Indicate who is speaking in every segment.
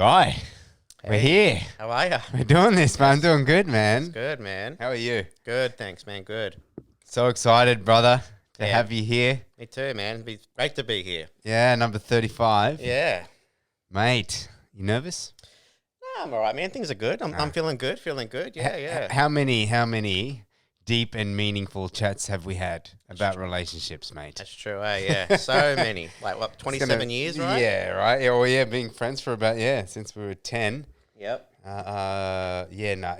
Speaker 1: Guy, we're here.
Speaker 2: How are you?
Speaker 1: We're doing this, man. I'm doing good, man.
Speaker 2: It's good, man.
Speaker 1: How are you?
Speaker 2: Good, thanks, man. Good.
Speaker 1: So excited, brother, to
Speaker 2: Yeah.
Speaker 1: have you here.
Speaker 2: Me too, man. It'd be great to be here.
Speaker 1: Yeah, number 35.
Speaker 2: Yeah.
Speaker 1: Mate, you nervous?
Speaker 2: No, I'm all right, man. Things are good. I'm feeling good. Feeling good. Yeah, yeah.
Speaker 1: How many deep and meaningful chats have we had about relationships, mate?
Speaker 2: That's true. Yeah. So many. Like what? 27 years, right?
Speaker 1: Yeah, right. Yeah, well, yeah, being friends for about since we were 10.
Speaker 2: Yep.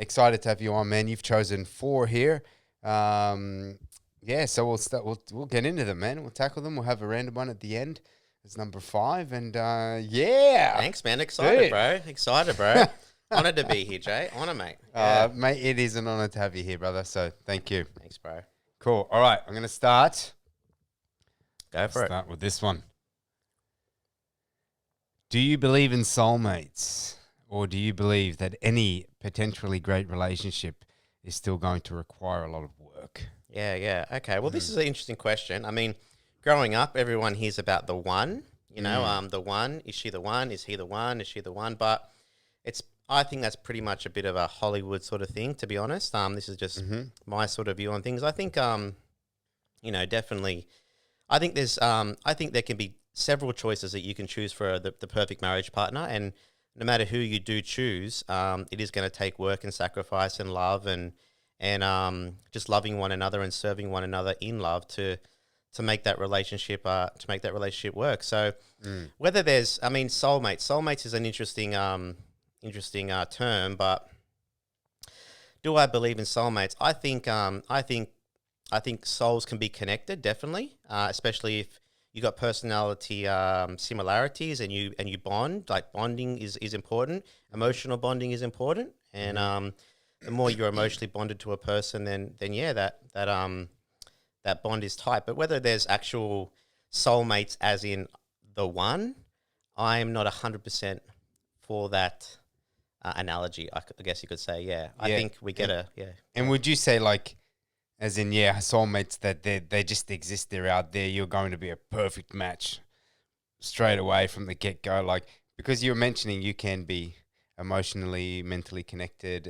Speaker 1: Excited to have you on, man. You've chosen 4 here. So we'll start. We'll get into them, man. We'll tackle them. We'll have a random one at the end. It's number 5, and
Speaker 2: Thanks, man. Excited,
Speaker 1: Dude.
Speaker 2: bro. Excited, bro. Honored to be here, Jay. Honor, mate. Yeah.
Speaker 1: Mate, it is an honor to have you here, brother. So thank you.
Speaker 2: Thanks, bro.
Speaker 1: Cool. All right, I'm gonna start.
Speaker 2: Go for it.
Speaker 1: Start with this one. Do you believe in soulmates, or do you believe that any potentially great relationship is still going to require a lot of work?
Speaker 2: Yeah. Okay. Well, this is an interesting question. I mean, growing up, everyone hears about the one. You know, the one. Is she the one? Is he the one? Is she the one? But I think that's pretty much a bit of a Hollywood sort of thing, to be honest. This is just my sort of view on things. I think, definitely. I think there can be several choices that you can choose for the perfect marriage partner, and no matter who you do choose, it is going to take work and sacrifice and love and just loving one another and serving one another in love to make that relationship work. So whether there's, soulmates is an interesting term, but do I believe in soulmates? I think souls can be connected, definitely, especially if you got personality similarities and you bond. Like bonding is important. Emotional bonding is important, and the more you're emotionally bonded to a person, then that bond is tight. But whether there's actual soulmates, as in the one, I'm not 100% for that analogy. I guess you could say, I think we get
Speaker 1: And would you say, like, as in, soulmates, that they just exist, they're out there, you're going to be a perfect match straight away from the get-go? Like, because you're mentioning you can be emotionally, mentally connected,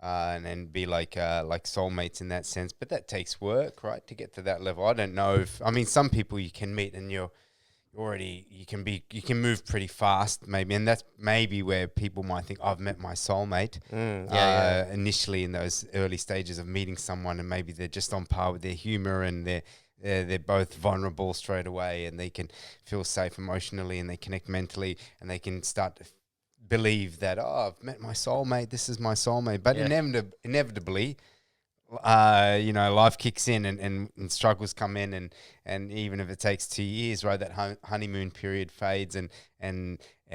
Speaker 1: and then be like soulmates in that sense, but that takes work, right, to get to that level. I don't know some people you can meet and you can move pretty fast, maybe, and that's maybe where people might think I've met my soulmate. Initially in those early stages of meeting someone, and maybe they're just on par with their humor, and they're both vulnerable straight away, and they can feel safe emotionally, and they connect mentally, and they can start to believe that, I've met my soulmate, this is my soulmate. But inevitably, life kicks in and struggles come in, and even if it takes 2 years, right, that honeymoon period fades, and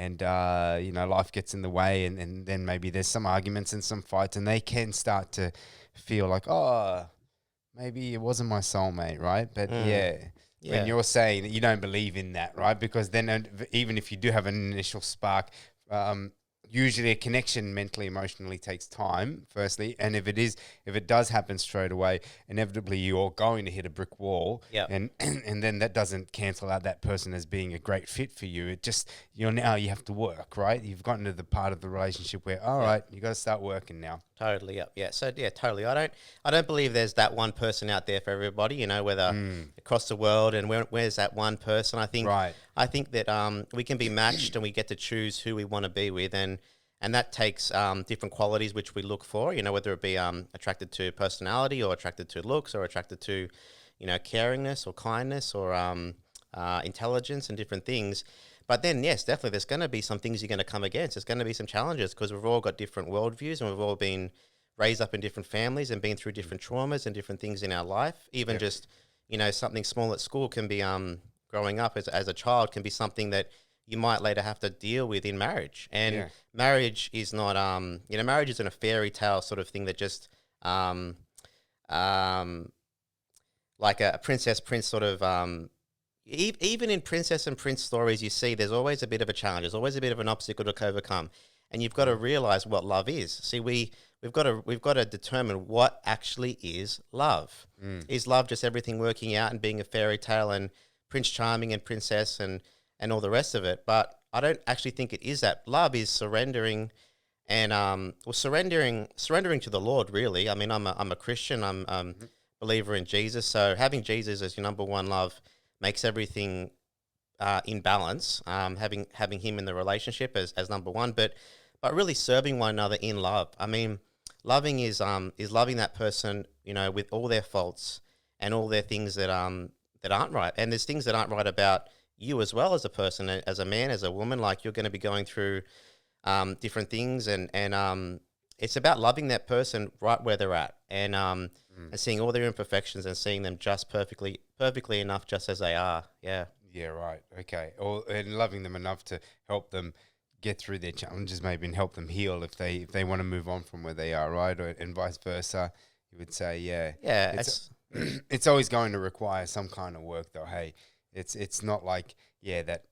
Speaker 1: life gets in the way, and then maybe there's some arguments and some fights, and they can start to feel like, maybe it wasn't my soulmate, right? But when you're saying that you don't believe in that, right? Because then even if you do have an initial spark, usually a connection mentally, emotionally takes time, firstly. And if it does happen straight away, inevitably you're going to hit a brick wall.
Speaker 2: Yep.
Speaker 1: And then that doesn't cancel out that person as being a great fit for you. It just, you have to work, right? You've gotten to the part of the relationship where, right, you got to start working now.
Speaker 2: Totally. Yep. Yeah. So totally. I don't believe there's that one person out there for everybody, whether across the world, and where's that one person? I think that we can be matched, and we get to choose who we want to be with, and that takes different qualities which we look for, whether it be attracted to personality, or attracted to looks, or attracted to, caringness or kindness, or intelligence, and different things. But then, yes, definitely, there's going to be some things you're going to come against. There's going to be some challenges, because we've all got different worldviews, and we've all been raised up in different families and been through different traumas and different things in our life. Even just, something small at school can be, growing up as a child, can be something that you might later have to deal with in marriage. And marriage is not, marriage isn't a fairy tale sort of thing that just, like a princess prince sort of, even in princess and prince stories, you see there's always a bit of a challenge. There's always a bit of an obstacle to overcome, and you've got to realize what love is. See, we've got to determine what actually is love. Is love just everything working out and being a fairy tale and Prince Charming and princess and all the rest of it? But don't actually think it is that. Love is surrendering, and surrendering to the Lord. Really, I mean, I'm a Christian. I'm believer in Jesus. So having Jesus as your number one love makes everything in balance. Having him in the relationship as number one, but really serving one another in love. I mean, loving is loving that person, with all their faults and all their things that aren't right. And there's things that aren't right about you as well as a person, as a man, as a woman. Like, you're going to be going through different things, and it's about loving that person right where they're at, and seeing all their imperfections and seeing them just perfectly enough, just as they are. Yeah.
Speaker 1: Yeah. Right. Okay. And loving them enough to help them get through their challenges, maybe, and help them heal if they want to move on from where they are, right? And vice versa. You would say, yeah. It's always going to require some kind of work, though. Hey, it's not like, that,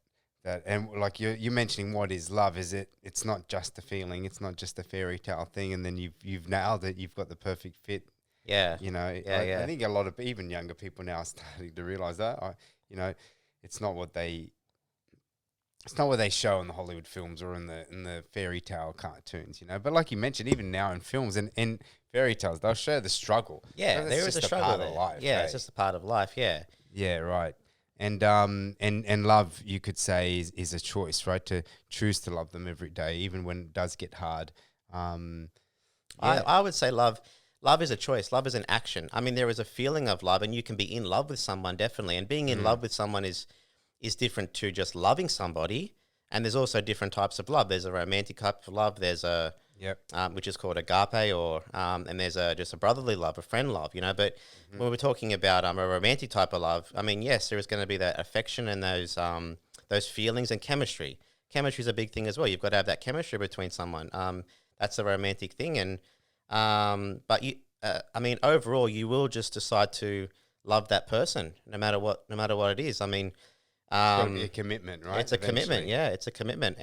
Speaker 1: and like you're mentioning, what is love? It's not just a feeling. It's not just a fairy tale thing. And then you've nailed it. You've got the perfect fit.
Speaker 2: Yeah.
Speaker 1: I think a lot of even younger people now are starting to realize that, it's not what they show in the Hollywood films or in the fairy tale cartoons, But like you mentioned, even now in films and in fairy tales, they'll show the struggle.
Speaker 2: Yeah, there is a struggle there.
Speaker 1: Of life,
Speaker 2: yeah, it's just a part of life. Yeah.
Speaker 1: Yeah, right. And love, you could say, is a choice, right? To choose to love them every day, even when it does get hard.
Speaker 2: I would say love is a choice. Love is an action. I mean, there is a feeling of love, and you can be in love with someone, definitely. And being in love with someone is different to just loving somebody. And there's also different types of love. There's a romantic type of love. There's a which is called agape, or and there's just a brotherly love, a friend love, But when we're talking about a romantic type of love, I mean, yes, there is going to be that affection and those feelings and chemistry. Chemistry is a big thing as well. You've got to have that chemistry between someone. That's the romantic thing, and but you, I mean, overall, you will just decide to love that person no matter what it is. I mean,
Speaker 1: it's got to be a commitment, right?
Speaker 2: It's a commitment. Yeah, it's a commitment,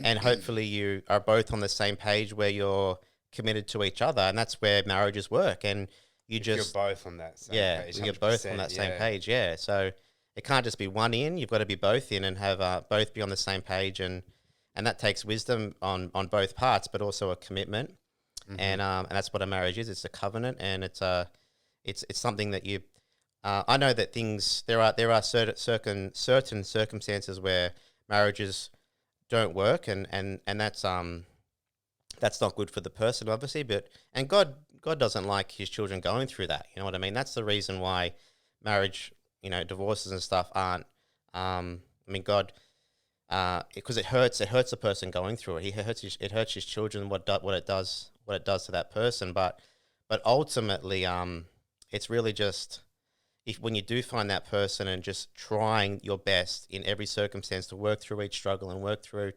Speaker 2: and hopefully you are both on the same page where you're committed to each other, and that's where marriages work. And you're
Speaker 1: both on that same page.
Speaker 2: You're both on that same page. Yeah, so it can't just be one in. You've got to be both in and have both be on the same page, and that takes wisdom on both parts, but also a commitment. And that's what a marriage is. It's a covenant, and it's something that you. I know that there are certain circumstances where marriages don't work, and that's not good for the person, obviously. And God doesn't like His children going through that. You know what I mean? That's the reason why marriage, divorces and stuff aren't. I mean, God. Because it hurts the person going through it. It hurts his children. What it does to that person. But ultimately, it's really just when you do find that person and just trying your best in every circumstance to work through each struggle and work through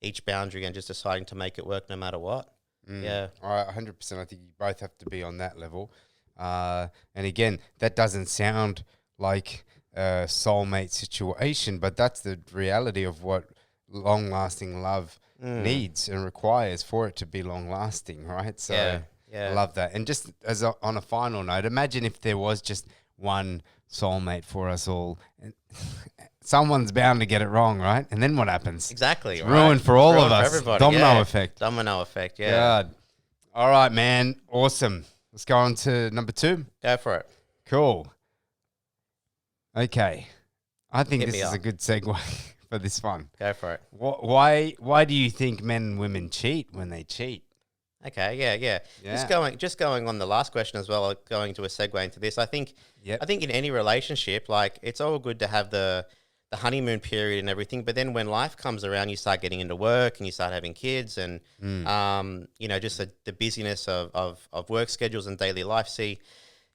Speaker 2: each boundary and just deciding to make it work no matter what. Yeah,
Speaker 1: all right, 100%. I think you both have to be on that level. And again, that doesn't sound like a soulmate situation, but that's the reality of what long-lasting love needs and requires for it to be long-lasting, right? So I love that. And just on a final note, imagine if there was just one soulmate for us all. Someone's bound to get it wrong, right? And then what happens?
Speaker 2: Exactly.
Speaker 1: It's ruined for all of us.
Speaker 2: Everybody.
Speaker 1: Domino effect.
Speaker 2: Domino effect, yeah.
Speaker 1: God. All right, man. Awesome. Let's go on to number 2.
Speaker 2: Go for it.
Speaker 1: Cool. Okay. I think this is a good segue for this one.
Speaker 2: Go for it.
Speaker 1: Why do you think men and women cheat when they cheat?
Speaker 2: Okay, yeah. Just going on the last question as well, going to a segue into this. I think in any relationship, like, it's all good to have the honeymoon period and everything, but then when life comes around, you start getting into work and you start having kids and just the busyness of work schedules and daily life. See,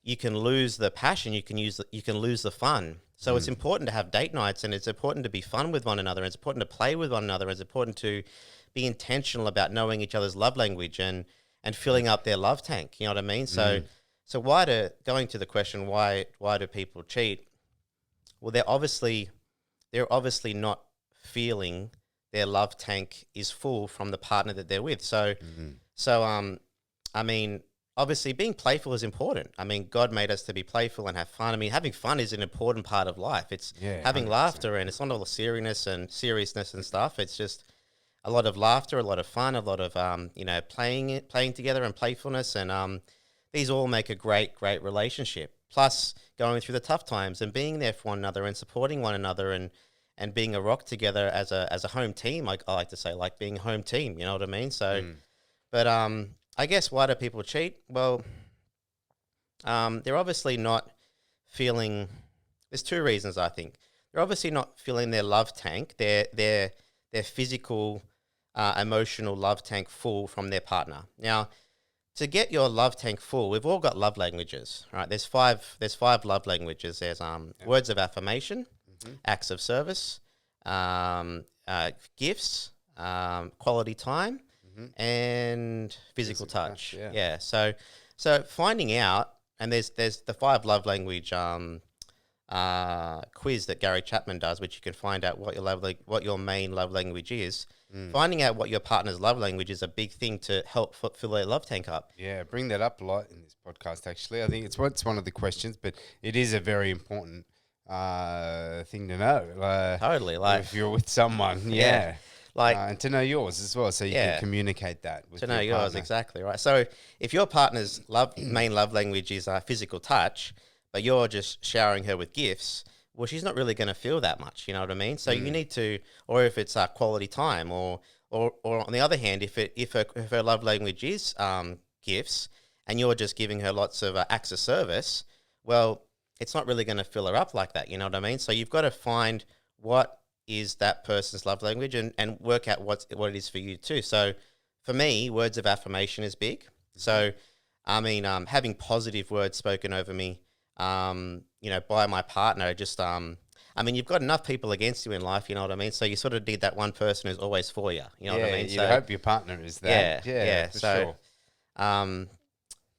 Speaker 2: you can lose the passion, you can lose the fun. So it's important to have date nights, and it's important to be fun with one another. It's important to play with one another. It's important to be intentional about knowing each other's love language and filling up their love tank. You know what I mean? So going to the question, why do people cheat? Well, they're obviously not feeling their love tank is full from the partner that they're with. So I mean, obviously being playful is important. I mean, God made us to be playful and have fun. I mean, having fun is an important part of life. It's having
Speaker 1: 100%.
Speaker 2: laughter, and it's not all the seriousness and stuff. It's just a lot of laughter, a lot of fun, a lot of playing together and playfulness, and these all make a great relationship. Plus, going through the tough times and being there for one another and supporting one another and being a rock together as a home team. I like to say, like being a home team. You know what I mean? So, but I guess why do people cheat? Well, they're obviously not feeling. There's two reasons, I think. They're obviously not filling their love tank, their physical, emotional love tank full from their partner. Now, to get your love tank full, we've all got love languages, right? There's five love languages. There's words of affirmation, acts of service, gifts, quality time, and physical touch. Yeah. So finding out, and there's the 5 love language quiz that Gary Chapman does, which you can find out what your main love language is. Finding out what your partner's love language is a big thing to help fill their love tank up.
Speaker 1: Yeah, bring that up a lot in this podcast, actually. I think it's one of the questions, but it is a very important thing to know.
Speaker 2: Totally. Like,
Speaker 1: if you're with someone,
Speaker 2: like,
Speaker 1: and to know yours as well, so you can communicate that with
Speaker 2: to know
Speaker 1: your
Speaker 2: yours,
Speaker 1: partner.
Speaker 2: exactly, right? So if your partner's main love language is physical touch, but you're just showering her with gifts, well, she's not really going to feel that much, you know what I mean? So you need to, or if it's quality time, or on the other hand, if her love language is gifts, and you're just giving her lots of acts of service, well, it's not really going to fill her up like that, you know what I mean? So you've got to find what is that person's love language and work out what it is for you too. So for me, words of affirmation is big. So, I mean, having positive words spoken over me, by my partner, just, I mean, you've got enough people against you in life, you know what I mean? So you sort of need that one person who's always for you, you know what I mean?
Speaker 1: You hope your partner is that.
Speaker 2: Yeah.
Speaker 1: For
Speaker 2: So,
Speaker 1: sure.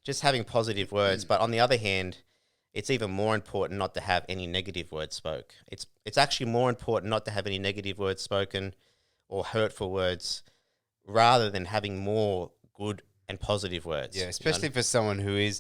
Speaker 2: just having positive words, but on the other hand, it's even more important not to have any negative words spoke. It's actually more important not to have any negative words spoken or hurtful words, rather than having more good and positive words.
Speaker 1: Yeah, especially for someone who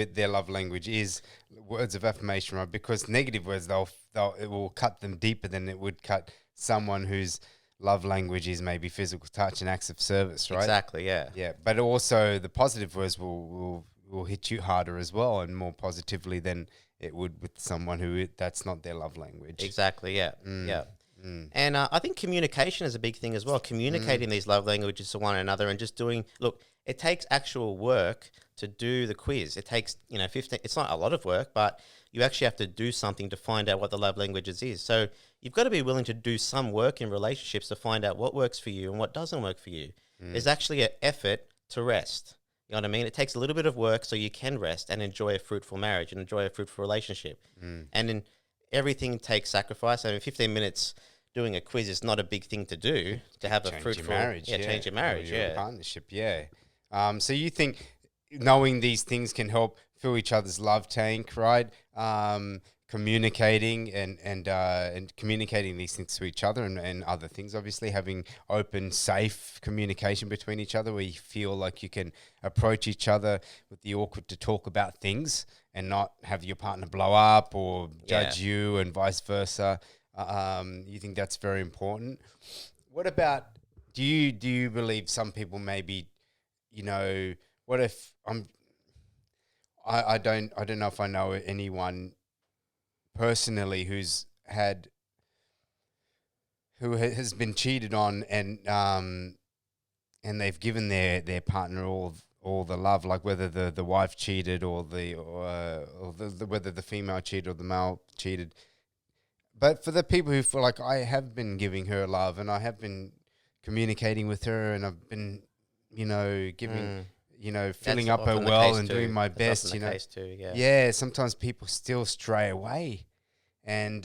Speaker 1: their love language is words of affirmation, right? Because negative words, it will cut them deeper than it would cut someone whose love language is maybe physical touch and acts of service, right?
Speaker 2: Exactly. Yeah.
Speaker 1: Yeah, but also the positive words will hit you harder as well and more positively than it would with someone who that's not their love language.
Speaker 2: Exactly. Yeah. Yeah. And I think communication is a big thing as well. Communicating these love languages to one another and just it takes actual work to do the quiz. It takes, 15, it's not a lot of work, but you actually have to do something to find out what the love languages is. So you've got to be willing to do some work in relationships to find out what works for you and what doesn't work for you. There's actually an effort to rest. You know what I mean? It takes a little bit of work so you can rest and enjoy a fruitful marriage and enjoy a fruitful relationship. And then everything takes sacrifice. I mean, 15 minutes doing a quiz is not a big thing to do to have a fruitful marriage. Change your marriage.
Speaker 1: Your partnership. Yeah. So you think knowing these things can help fill each other's love tank, right? Communicating and communicating these things to each other and other things, obviously having open, safe communication between each other where you feel like you can approach each other with the awkward to talk about things and not have your partner blow up or judge you and vice versa. You think that's very important. What about, do you believe some people maybe, what if I don't know if I know anyone personally who has been cheated on and they've given their partner all the love, like whether the wife cheated or whether the female cheated or the male cheated. But for the people who feel like I have been giving her love and I have been communicating with her and I've been, giving, filling up her well and doing my best, sometimes people still stray away. And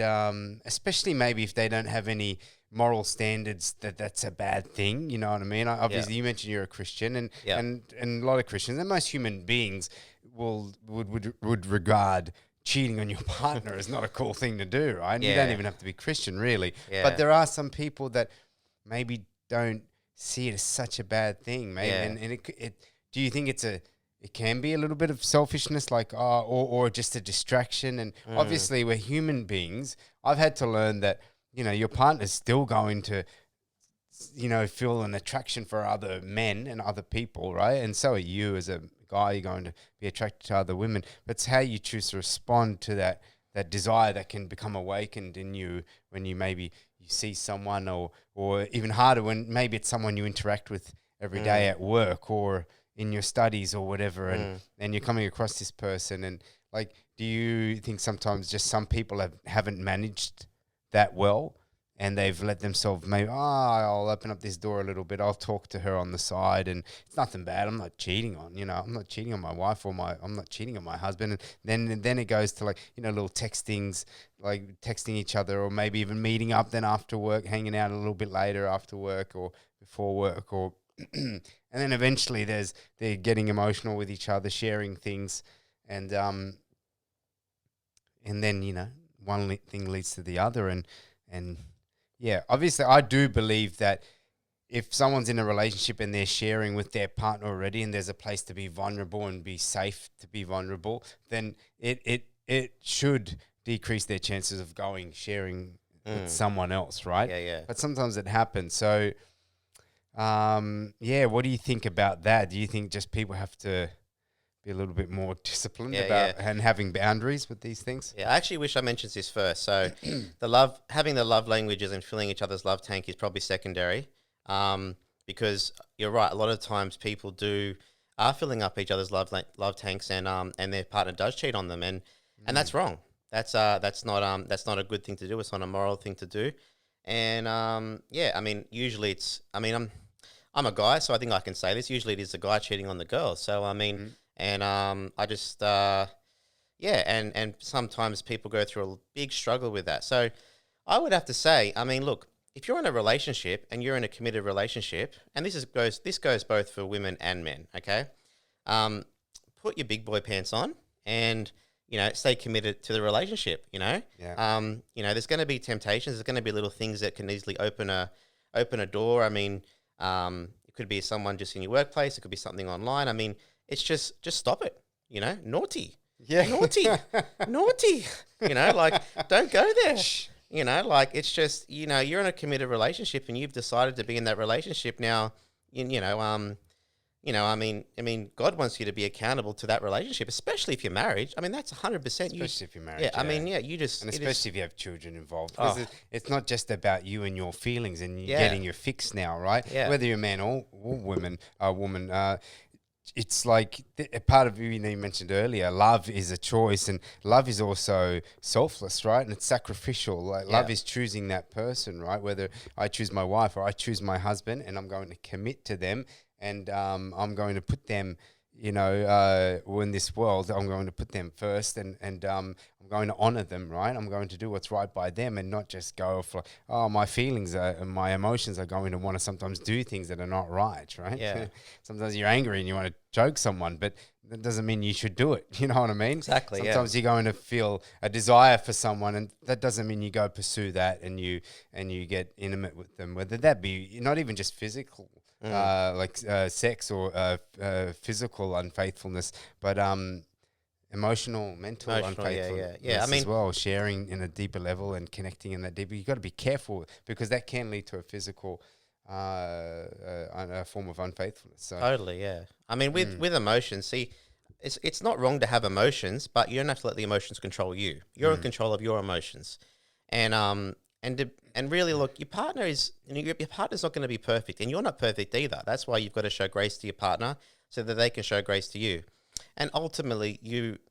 Speaker 1: especially maybe if they don't have any moral standards, that's a bad thing, you know what I mean? Obviously, you mentioned you're a Christian and a lot of Christians and most human beings would regard cheating on your partner is not a cool thing to do, right? You don't even have to be Christian, really. But there are some people that maybe don't see it as such a bad thing, maybe. And do you think it's it can be a little bit of selfishness, like or just a distraction. And obviously, we're human beings. I've had to learn that your partner's still going to feel an attraction for other men and other people, right? And so are you as a guy. You're going to be attracted to other women. But it's how you choose to respond to that desire that can become awakened in you when you see someone, or even harder when maybe it's someone you interact with every day at work or in your studies or whatever, and you're coming across this person, and like, do you think sometimes just some people haven't managed that well, and they've let themselves maybe, I'll open up this door a little bit, I'll talk to her on the side, and it's nothing bad, I'm not cheating on, I'm not cheating on my wife, I'm not cheating on my husband, and then it goes to like, little textings, like texting each other, or maybe even meeting up then after work, hanging out a little bit later after work or before work, or and then eventually they're getting emotional with each other, sharing things, and then one thing leads to the other, and yeah, obviously I do believe that if someone's in a relationship and they're sharing with their partner already, and there's a place to be vulnerable and be safe to be vulnerable, then it should decrease their chances of sharing with someone else, right?
Speaker 2: Yeah.
Speaker 1: But sometimes it happens. So, what do you think about that? Do you think just people have to be a little bit more disciplined and having boundaries with these things?
Speaker 2: Yeah, I actually wish I mentioned this first. So having the love languages and filling each other's love tank is probably secondary, because you're right. A lot of times people are filling up each other's love tanks, and their partner does cheat on them, and that's wrong. That's not a good thing to do. It's not a moral thing to do. And I mean, usually I'm a guy, so I think I can say this. Usually it is the guy cheating on the girl. So I mean, and I just and sometimes people go through a big struggle with that. So I would have to say, I mean, look, if you're in a relationship and you're in a committed relationship, and this goes both for women and men, okay? Put your big boy pants on and stay committed to the relationship.
Speaker 1: Yeah.
Speaker 2: There's going to be temptations. There's going to be little things that can easily open a door. I mean, it could be someone just in your workplace. It could be something online. I mean, it's just stop it. Naughty.
Speaker 1: Yeah.
Speaker 2: Naughty. Like, don't go there. Like, it's just, you're in a committed relationship and you've decided to be in that relationship now. I mean, God wants you to be accountable to that relationship, especially if you're married. I mean, that's 100%.
Speaker 1: Especially if you're married.
Speaker 2: Yeah, I mean, you just...
Speaker 1: And especially if you have children involved. Because it's not just about you and your feelings and you getting your fix now, right?
Speaker 2: Yeah.
Speaker 1: Whether you're a man or woman, it's like a part of you mentioned earlier, love is a choice, and love is also selfless, right? And it's sacrificial. Like, love is choosing that person, right? Whether I choose my wife or I choose my husband, and I'm going to commit to them, and I'm going to put them, in this world, I'm going to put them first, and I'm going to honor them, right? I'm going to do what's right by them, and not just go for, my feelings and my emotions are going to want to sometimes do things that are not right?
Speaker 2: Yeah.
Speaker 1: Sometimes you're angry and you want to choke someone, but that doesn't mean you should do it. You know what I mean?
Speaker 2: Exactly.
Speaker 1: Sometimes you're going to feel a desire for someone, and that doesn't mean you go pursue that and you get intimate with them, whether that be not even just physical, like sex or physical unfaithfulness, but emotional, mental unfaithfulness as well, sharing in a deeper level and connecting in that deeper. You've got to be careful, because that can lead to a physical a form of unfaithfulness. So.
Speaker 2: Totally, yeah. I mean, with emotions, see, it's not wrong to have emotions, but you don't have to let the emotions control you. You're in control of your emotions, and really, look, your partner's not going to be perfect, and you're not perfect either. That's why you've got to show grace to your partner so that they can show grace to you. And ultimately,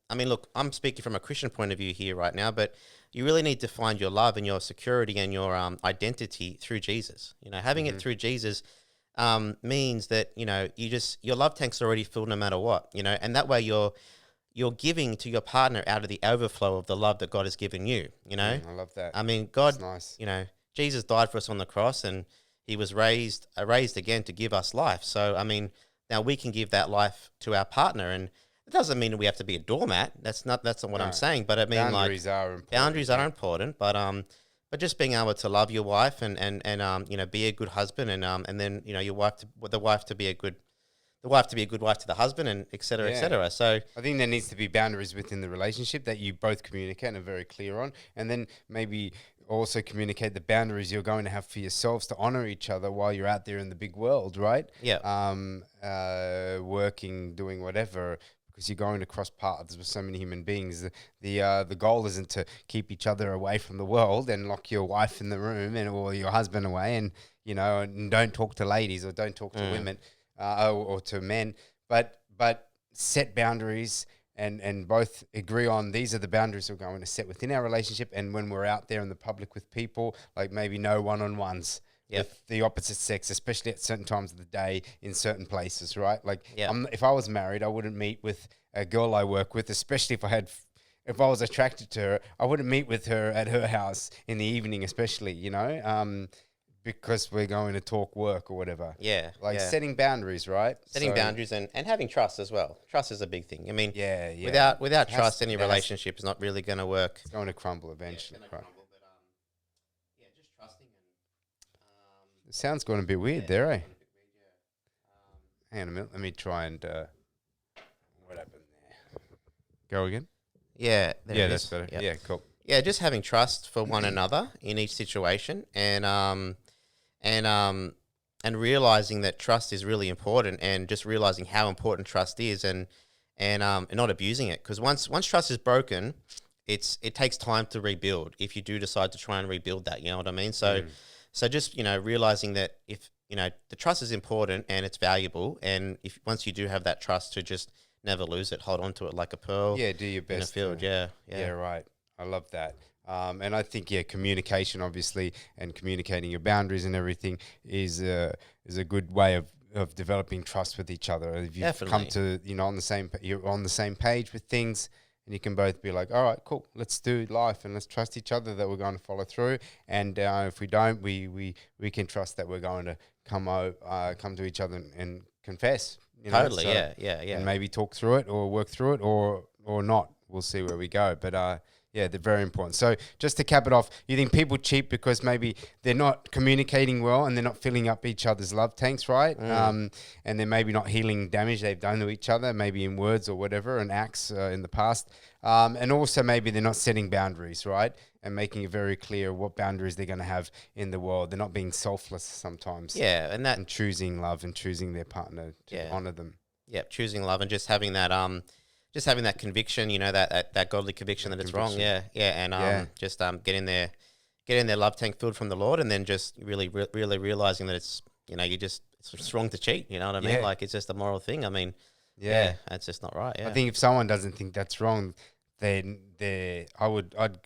Speaker 2: look, I'm speaking from a Christian point of view here right now, but you really need to find your love and your security and your identity through Jesus. Having it through Jesus means that, your love tank's already filled no matter what, and that way you're giving to your partner out of the overflow of the love that God has given you,
Speaker 1: I love that.
Speaker 2: I mean, God,
Speaker 1: That's nice.
Speaker 2: Jesus died for us on the cross, and he was raised again to give us life. So, I mean, now we can give that life to our partner, and it doesn't mean we have to be a doormat. That's not what I'm saying. But I mean,
Speaker 1: boundaries are important.
Speaker 2: Boundaries are important, but just being able to love your wife and be a good husband, and then the wife to be the wife to be a good wife to the husband, and et cetera, et cetera. So
Speaker 1: I think there needs to be boundaries within the relationship that you both communicate and are very clear on, and then maybe also communicate the boundaries you're going to have for yourselves to honor each other while you're out there in the big world, right?
Speaker 2: Yeah.
Speaker 1: Working, doing whatever, because you're going to cross paths with so many human beings. The goal isn't to keep each other away from the world and lock your wife in the room or your husband away, and and don't talk to ladies or don't talk to women or to men, but set boundaries. And both agree on these are the boundaries we're going to set within our relationship. And when we're out there in the public with people, like maybe no one-on-ones with the opposite sex, especially at certain times of the day in certain places, right? Like if I was married, I wouldn't meet with a girl I work with, especially if I was attracted to her. I wouldn't meet with her at her house in the evening, especially, because we're going to talk work or whatever.
Speaker 2: Yeah.
Speaker 1: Setting boundaries, right?
Speaker 2: Setting boundaries and having trust as well. Trust is a big thing. I mean, without trust, any relationship is not really going to work.
Speaker 1: It's going to crumble eventually.
Speaker 2: Just trusting.
Speaker 1: It sounds going a bit weird there, eh? Hang on a minute. Let me try and... what happened there? Go again?
Speaker 2: Yeah.
Speaker 1: That's better.
Speaker 2: Yep.
Speaker 1: Yeah, cool.
Speaker 2: Yeah, just having trust for one another in each situation, and realizing that trust is really important, and just realizing how important trust is, and not abusing it, because once trust is broken, it takes time to rebuild if you do decide to try and rebuild that. You know what I mean? So just realizing that if the trust is important and it's valuable, and if once you do have that trust, to just never lose it, hold on to it like a pearl.
Speaker 1: Yeah, do your best
Speaker 2: in a field. Yeah,
Speaker 1: right. I love that. And I think, communication, obviously, and communicating your boundaries and everything is a good way of developing trust with each other. If you come to, you're on the same page with things, and you can both be like, all right, cool, let's do life and let's trust each other that we're going to follow through. And if we don't, we can trust that we're going to come to each other and confess.
Speaker 2: Totally,
Speaker 1: so,
Speaker 2: yeah.
Speaker 1: And maybe talk through it or work through it or not. We'll see where we go. But they're very important. So just to cap it off, you think people cheat because maybe they're not communicating well and they're not filling up each other's love tanks, right? And they're maybe not healing damage they've done to each other, maybe in words or whatever, and acts in the past. And also maybe they're not setting boundaries, right? And making it very clear what boundaries they're going to have in the world. They're not being selfless sometimes.
Speaker 2: Yeah, and
Speaker 1: choosing love and choosing their partner to honor them.
Speaker 2: Yeah, choosing love and just having that conviction, that godly conviction that it's wrong. Yeah, and just getting their love tank filled from the Lord, and then just really realizing that it's it's wrong to cheat. You know what I mean? Like, it's just a moral thing. I mean, that's just not right. Yeah.
Speaker 1: I think if someone doesn't think that's wrong, then I'd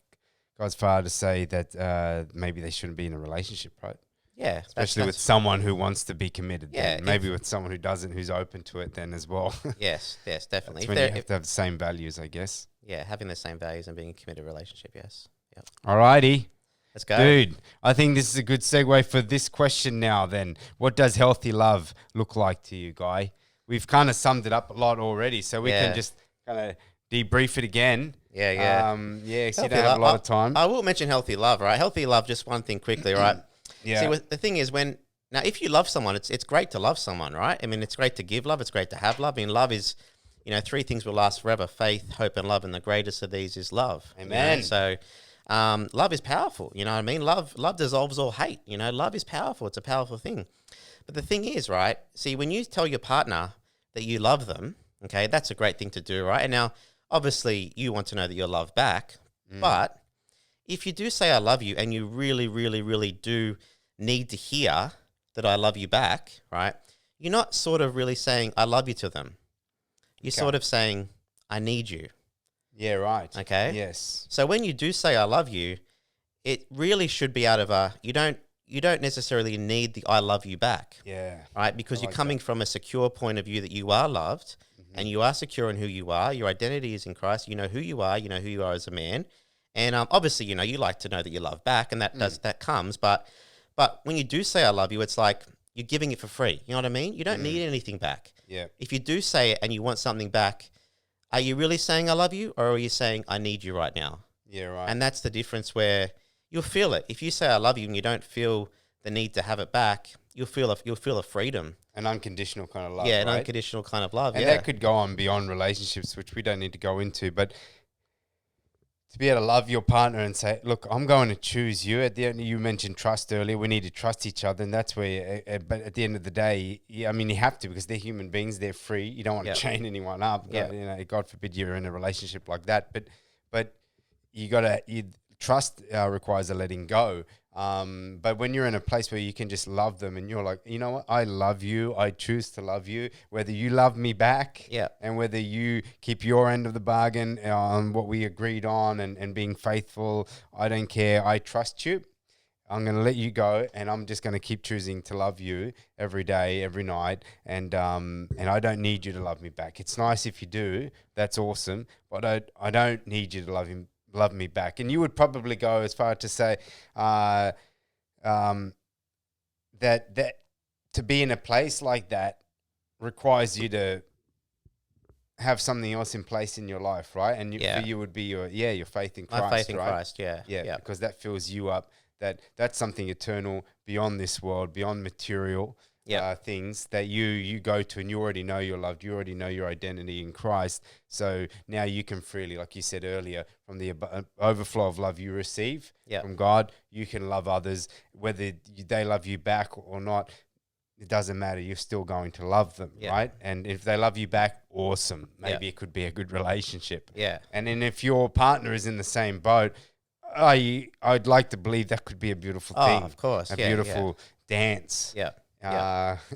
Speaker 1: go as far to say that maybe they shouldn't be in a relationship, right?
Speaker 2: Yeah,
Speaker 1: especially with someone who wants to be committed.
Speaker 2: Yeah,
Speaker 1: then. Maybe with someone who doesn't, who's open to it, then as well.
Speaker 2: Yes, definitely.
Speaker 1: That's when you have to have the same values, I guess.
Speaker 2: Yeah, having the same values and being in a committed relationship. Yes. Yep.
Speaker 1: Alrighty,
Speaker 2: let's go,
Speaker 1: dude. I think this is a good segue for this question. Now, then, what does healthy love look like to you, Guy? We've kind of summed it up a lot already, so we can just kind of debrief it again.
Speaker 2: Yeah.
Speaker 1: So you don't have a lot of time.
Speaker 2: I will mention healthy love, right? Healthy love. Just one thing quickly, right?
Speaker 1: Yeah.
Speaker 2: See, the thing is, if you love someone, it's great to love someone, right? I mean, it's great to give love. It's great to have love. I mean, love is, three things will last forever: faith, hope, and love. And the greatest of these is love.
Speaker 1: Amen.
Speaker 2: So, love is powerful. You know what I mean? Love dissolves all hate. Love is powerful. It's a powerful thing. But the thing is, right? See, when you tell your partner that you love them, okay, that's a great thing to do, right? And now, obviously, you want to know that you're loved back, but if you do say I love you and you really, really, really do need to hear that I love you back, right? You're not sort of really saying I love you to them. You're sort of saying I need you.
Speaker 1: Yeah, right.
Speaker 2: Okay?
Speaker 1: Yes.
Speaker 2: So when you do say I love you, it really should be out of you don't necessarily need the I love you back.
Speaker 1: Yeah.
Speaker 2: Right? Because you're coming from a secure point of view that you are loved and you are secure in who you are. Your identity is in Christ. You know who you are. You know who you are as a man. And obviously, you like to know that you love back, and that comes. But when you do say I love you, it's like you're giving it for free. You know what I mean? You don't need anything back.
Speaker 1: Yeah.
Speaker 2: If you do say it and you want something back, are you really saying I love you, or are you saying I need you right now?
Speaker 1: Yeah, right.
Speaker 2: And that's the difference where you'll feel it. If you say I love you and you don't feel the need to have it back, you'll feel a freedom.
Speaker 1: An unconditional kind of love,
Speaker 2: Yeah,
Speaker 1: right?
Speaker 2: an unconditional kind of love,
Speaker 1: and that could go on beyond relationships, which we don't need to go into, but to be able to love your partner and say, look, I'm going to choose you. At the end, you mentioned trust earlier. We need to trust each other, and that's where. But at the end of the day, I mean, you have to, because they're human beings. They're free. You don't want to chain anyone up.
Speaker 2: Yeah.
Speaker 1: God forbid you're in a relationship like that. But you trust requires a letting go. But when you're in a place where you can just love them and you're like, you know what, I love you, I choose to love you, whether you love me back and whether you keep your end of the bargain on what we agreed on and being faithful, I don't care, I trust you. I'm going to let you go, and I'm just going to keep choosing to love you every day, every night, and I don't need you to love me back. It's nice if you do, that's awesome, but I don't need you to love me back. And you would probably go as far to say that to be in a place like that requires you to have something else in place in your life, right? And for you would be your faith in Christ.
Speaker 2: My faith in
Speaker 1: right?
Speaker 2: Christ, yeah,
Speaker 1: because that fills you up. That's something eternal, beyond this world, beyond material things that you go to, and you already know you're loved. You already know your identity in Christ. So now you can freely, like you said earlier, from the overflow of love you receive from God, you can love others, whether they love you back or not. It doesn't matter. You're still going to love them, right? And if they love you back, awesome. Maybe it could be a good relationship.
Speaker 2: Yeah.
Speaker 1: And then if your partner is in the same boat, I'd like to believe that could be a beautiful thing.
Speaker 2: Oh, of course.
Speaker 1: A beautiful dance.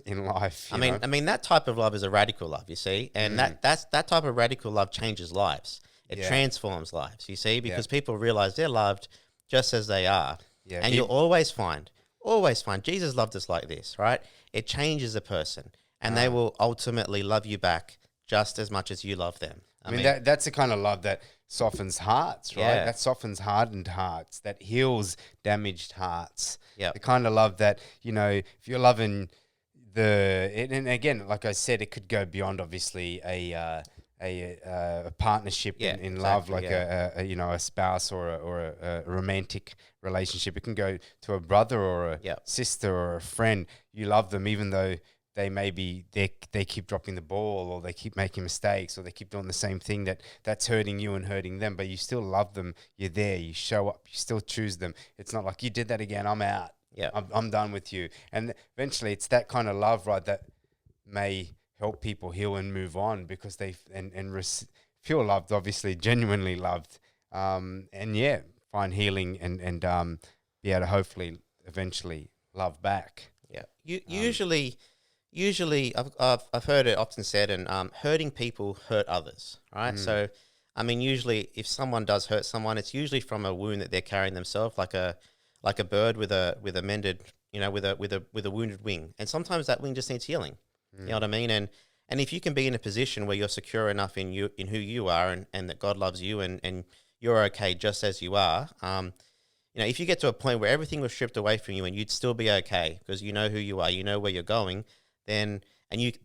Speaker 1: In life.
Speaker 2: I mean, that type of love is a radical love, you see, and that type of radical love changes lives. It transforms lives, you see, because people realize they're loved just as they are. Yeah. And you'll always find Jesus loved us like this, right? It changes a person, and they will ultimately love you back just as much as you love them.
Speaker 1: I mean that's the kind of love that softens hearts, right? That softens hardened hearts, that heals damaged hearts. The kind of love that, if you're loving and again, like I said, it could go beyond obviously a partnership in love, like a spouse or a romantic relationship. It can go to a brother or a sister or a friend. You love them even though they keep dropping the ball, or they keep making mistakes, or they keep doing the same thing that's hurting you and hurting them, but you still love them. You're there, you show up, you still choose them. It's not like, you did that again, I'm out. I'm done with you. And eventually it's that kind of love, right, that may help people heal and move on, because they feel loved, obviously genuinely loved, and find healing and be able to hopefully eventually love back.
Speaker 2: Usually, I've heard it often said, and hurting people hurt others, right? So, I mean, usually if someone does hurt someone, it's usually from a wound that they're carrying themselves, like a bird with a mended, with a wounded wing, and sometimes that wing just needs healing. You know what I mean? And if you can be in a position where you're secure enough in who you are, and that God loves you, and you're okay just as you are. If you get to a point where everything was stripped away from you and you'd still be okay because you know who you are, you know where you're going, then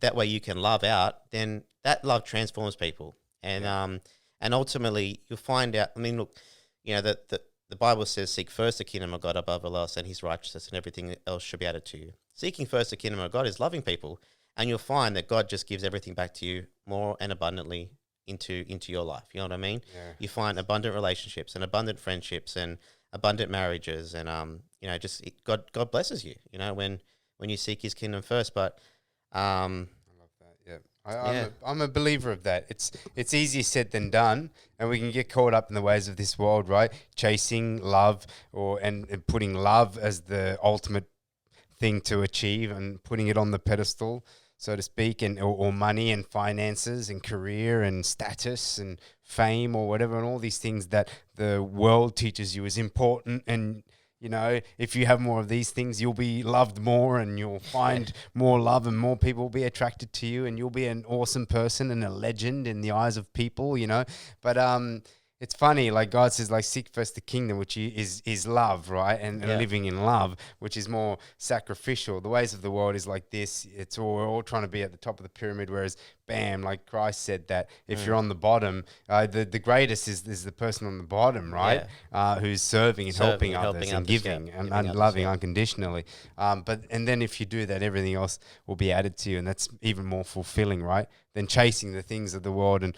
Speaker 2: that way you can love out, then that love transforms people. And ultimately you'll find out, I mean, look, the Bible says, seek first the kingdom of God above all else and his righteousness, and everything else should be added to you. Seeking first the kingdom of God is loving people, and you'll find that God just gives everything back to you more and abundantly into your life. You know what I mean? Yeah. You find abundant relationships and abundant friendships and abundant marriages, and God blesses you, when you seek his kingdom first. But
Speaker 1: I love that. I'm a believer of that. It's easier said than done, and we can get caught up in the ways of this world, right? Chasing love and putting love as the ultimate thing to achieve, and putting it on the pedestal, so to speak, and or money and finances and career and status and fame or whatever, and all these things that the world teaches you is important. And if you have more of these things, you'll be loved more, and you'll find more love, and more people will be attracted to you, and you'll be an awesome person and a legend in the eyes of people, But it's funny, like God says, like seek first the kingdom, which is love, right? And living in love, which is more sacrificial. The ways of the world is like this. We're all trying to be at the top of the pyramid, whereas bam, like Christ said that if you're on the bottom, the greatest is the person on the bottom, right? Who's serving and helping others and giving and loving unconditionally. And then if you do that, everything else will be added to you, and that's even more fulfilling, right? Than chasing the things of the world. And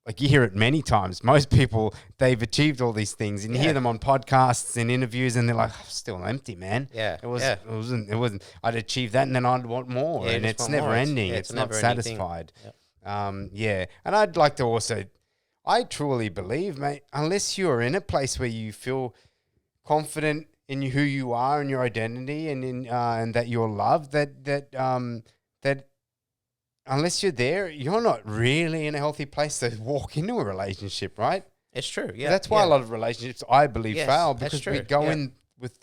Speaker 1: like you hear it many times. Most people, they've achieved all these things, and you hear them on podcasts and interviews, and they're like, I'm still empty, man. It wasn't. I'd achieve that, and then I'd want more, and it's never ending. It's not satisfied. And I'd like to also, I truly believe, mate, unless you're in a place where you feel confident in who you are and your identity, and that you're loved, that unless you're there, you're not really in a healthy place to walk into a relationship, right?
Speaker 2: It's true, yeah.
Speaker 1: That's why a lot of relationships, I believe, fail, because we go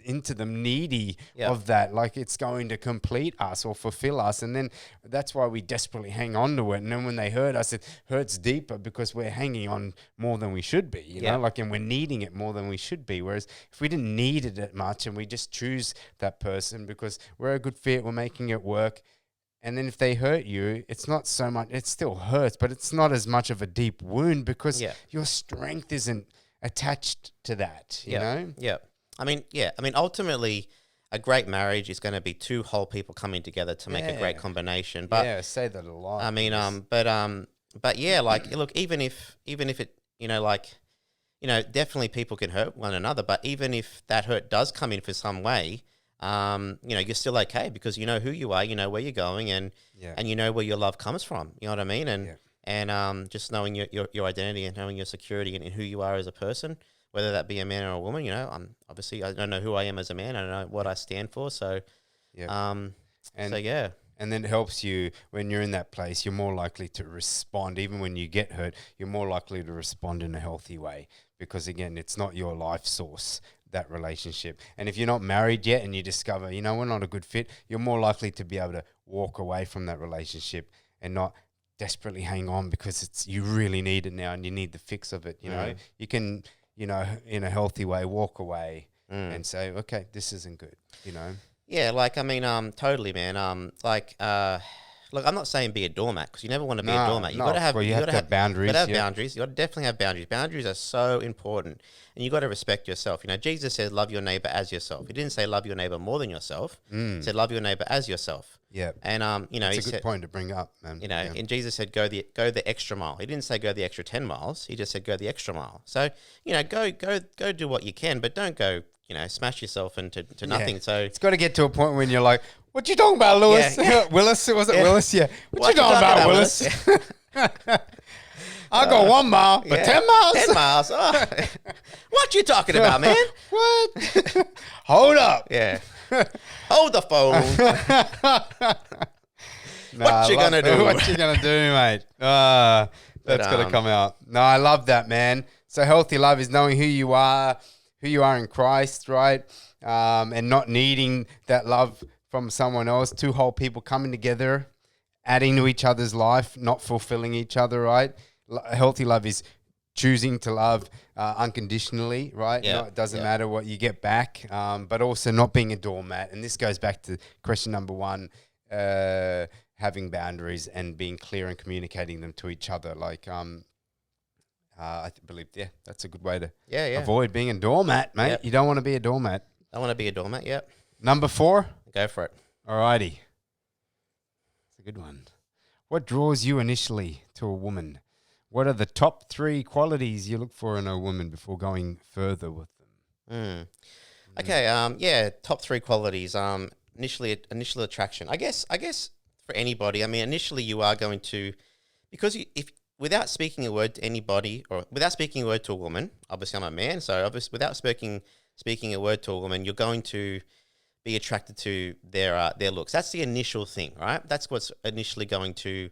Speaker 1: into them needy of that, like it's going to complete us or fulfill us, and then that's why we desperately hang on to it. And then when they hurt us, it hurts deeper because we're hanging on more than we should be, you know, like, and we're needing it more than we should be. Whereas if we didn't need it that much and we just choose that person because we're a good fit, we're making it work. And then if they hurt you, it's not so much, it still hurts, but it's not as much of a deep wound because your strength isn't attached to that, you know?
Speaker 2: Yeah. I mean, ultimately, a great marriage is going to be two whole people coming together to make a great combination. But
Speaker 1: say that a lot.
Speaker 2: I mean, but yeah, like, look, even if it, definitely people can hurt one another, but even if that hurt does come in for some way, you're still okay because you know who you are, you know where you're going, and you know where your love comes from. You know what I mean? And just knowing your identity and knowing your security and who you are as a person, whether that be a man or a woman. Obviously I don't know who I am as a man. I don't know what I stand for. So, And then it helps you when you're in that place. You're more likely to respond, even when you get hurt. You're more likely to respond in a healthy way because again, it's not your life source, that relationship. And if you're not married yet and you discover, we're not a good fit, you're more likely to be able to walk away from that relationship and not desperately hang on because you really need it now and you need the fix of it. You know, you can, in a healthy way, walk away and say, okay, this isn't good, Yeah, like, I mean, totally, man. Look, I'm not saying be a doormat because you never want to be a doormat. You got to have boundaries. You got to have boundaries. You got to definitely have boundaries. Boundaries are so important, and you got to respect yourself. Jesus said, "Love your neighbor as yourself." He didn't say love your neighbor more than yourself. He said, "Love your neighbor as yourself."
Speaker 1: Yeah,
Speaker 2: and
Speaker 1: it's a good point to bring up, man.
Speaker 2: And Jesus said, "Go the extra mile." He didn't say go the extra 10 miles. He just said go the extra mile. So go do what you can, but don't go smash yourself into nothing. So
Speaker 1: it's got to get to a point when you're like, what you talking about, Lewis? Willis? Was it Willis? Yeah. What you talking about, Willis? I'll go 1 mile, but 10 miles?
Speaker 2: 10 miles. Oh. What you talking about, man?
Speaker 1: What? Hold up.
Speaker 2: Yeah. Hold the phone. What you going to do?
Speaker 1: What you going to do, mate? That's got to come out. No, I love that, man. So healthy love is knowing who you are in Christ, right? And not needing that love from someone else. Two whole people coming together, adding to each other's life, not fulfilling each other, right? Healthy love is choosing to love unconditionally, right? It doesn't matter what you get back, but also not being a doormat. And this goes back to question number 1, having boundaries and being clear and communicating them to each other. Like, I believe, that's a good way to avoid being a doormat, mate. You don't want to be a doormat.
Speaker 2: I want to be a doormat, yep.
Speaker 1: Number 4?
Speaker 2: Go for it.
Speaker 1: Alrighty. It's a good one. What draws you initially to a woman? What are the top 3 qualities you look for in a woman before going further with them?
Speaker 2: Okay, top 3 qualities. Initial attraction. I guess for anybody, I mean, initially you are going to, because without speaking a word to anybody, or without speaking a word to a woman, obviously I'm a man, so obviously without speaking a word to a woman, you're going to be attracted to their looks. That's the initial thing, right? That's what's initially going to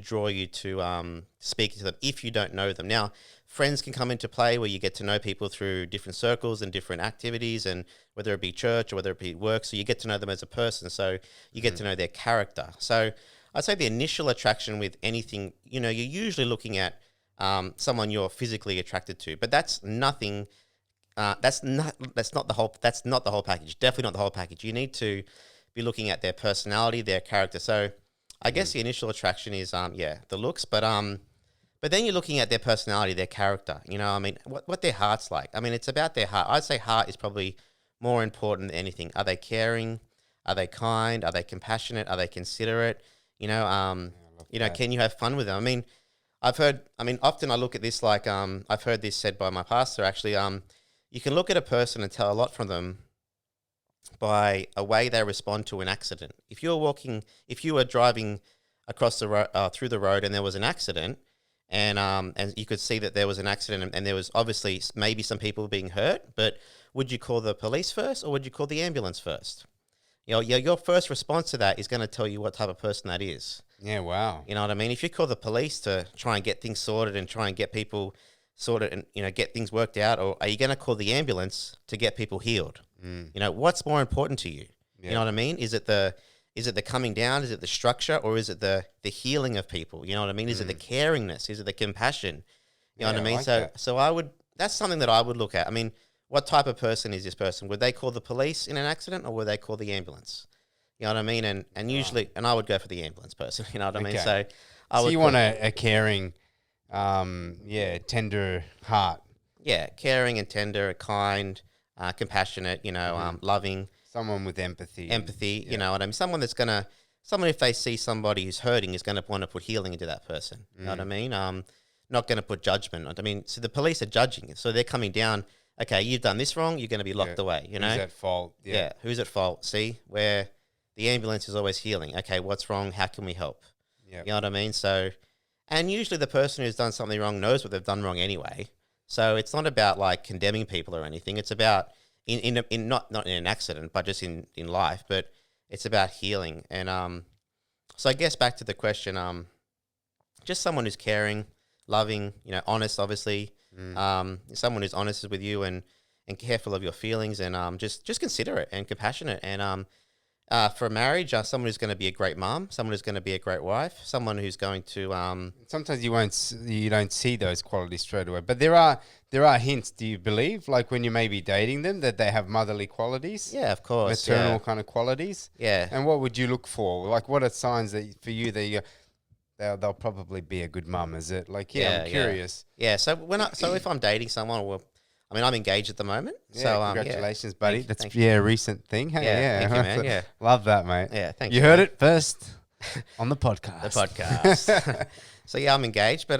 Speaker 2: draw you to speak to them if you don't know them. Now, friends can come into play where you get to know people through different circles and different activities, and whether it be church or whether it be work, so you get to know them as a person, so you get to know their character. So I'd say the initial attraction with anything, you're usually looking at someone you're physically attracted to. But that's nothing. That's not the whole. That's not the whole package. Definitely not the whole package. You need to be looking at their personality, their character. So I guess the initial attraction is the looks, but then you're looking at their personality, their character. You know, I mean, what their heart's like. I mean, it's about their heart. I'd say heart is probably more important than anything. Are they caring? Are they kind? Are they compassionate? Are they considerate? You know, can you have fun with them? I mean, often I look at this like, I've heard this said by my pastor actually. You can look at a person and tell a lot from them by a way they respond to an accident. If you were driving across the road, through the road, and there was an accident, and you could see that there was an accident, and there was obviously maybe some people being hurt, but would you call the police first, or would you call the ambulance first? You know, your first response to that is going to tell you what type of person that is.
Speaker 1: Yeah, wow.
Speaker 2: You know what I mean? If you call the police to try and get things sorted and try and get people sorted and, you know, get things worked out, or are you going to call the ambulance to get people healed? You know, what's more important to you? Yeah. You know what I mean? Is it the coming down? Is it the structure, or is it the healing of people? You know what I mean? Is it the caringness? Is it the compassion? You know what I mean? Like that's something that I would look at. I mean, what type of person is this person? Would they call the police in an accident, or would they call the ambulance? You know what I mean? And usually, and I would go for the ambulance person. You know what I mean? So
Speaker 1: you want a caring, tender heart.
Speaker 2: Yeah, caring and tender, kind, compassionate. You know, loving.
Speaker 1: Someone with empathy.
Speaker 2: You know what I mean? Someone if they see somebody who's hurting, is going to want to put healing into that person. You know what I mean? Not going to put judgment on. I mean, so the police are judging, so they're coming down. Okay, you've done this wrong. You're going to be locked away. You know,
Speaker 1: who's at fault?
Speaker 2: Yeah, who's at fault? See, where the ambulance is always healing. Okay, what's wrong? How can we help? Yeah, you know what I mean. So, and usually the person who's done something wrong knows what they've done wrong anyway. So it's not about like condemning people or anything. It's about in not in an accident, but just in life. But it's about healing. And so I guess back to the question, just someone who's caring, loving, you know, honest, obviously. Someone who's honest with you and careful of your feelings, and just considerate and compassionate. And for a marriage, someone who's going to be a great mom, someone who's going to be a great wife, someone who's going to.
Speaker 1: Sometimes you don't see those qualities straight away, but there are hints. Do you believe, like when you may be dating them, that they have motherly qualities?
Speaker 2: Yeah, of course,
Speaker 1: maternal kind of qualities.
Speaker 2: Yeah.
Speaker 1: And what would you look for? Like, what are signs that for you that you? They'll probably be a good mum, is it? Like, I'm curious.
Speaker 2: Yeah. So if I'm dating someone, I'm engaged at the moment.
Speaker 1: Yeah,
Speaker 2: so
Speaker 1: congratulations, buddy. That's a recent thing. Hey,
Speaker 2: yeah. Thank you, man. Yeah.
Speaker 1: Love that, mate.
Speaker 2: Yeah, thank you.
Speaker 1: You heard it first on the podcast.
Speaker 2: So I'm engaged, but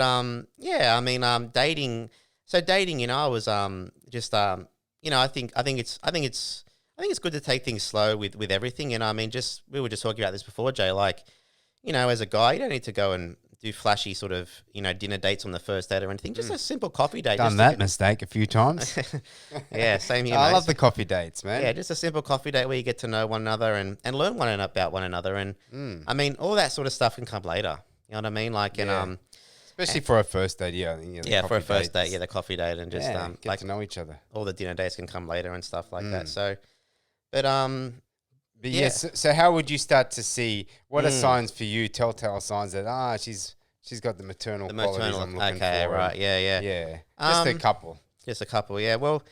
Speaker 2: dating. So dating, you know, I was you know, I think it's good to take things slow with everything. And I mean, we were just talking about this before, Jay. Like, you know, as a guy, you don't need to go and do flashy sort of, you know, dinner dates on the first date or anything. Just a simple coffee date.
Speaker 1: Done that mistake a few times.
Speaker 2: Yeah, same here.
Speaker 1: I love the coffee dates, man.
Speaker 2: Yeah, just a simple coffee date where you get to know one another and learn about one another. And I mean, all that sort of stuff can come later. You know what I mean? Like,
Speaker 1: especially for a first date,
Speaker 2: for a first date, the coffee date, and just
Speaker 1: get
Speaker 2: like
Speaker 1: to know each other.
Speaker 2: All the dinner dates can come later and stuff like that. So, but
Speaker 1: yes. So how would you start to see what are signs for you? Telltale signs that she's got the maternal qualities I'm looking for.
Speaker 2: Okay, right, yeah.
Speaker 1: Just a couple.
Speaker 2: Yeah. Well,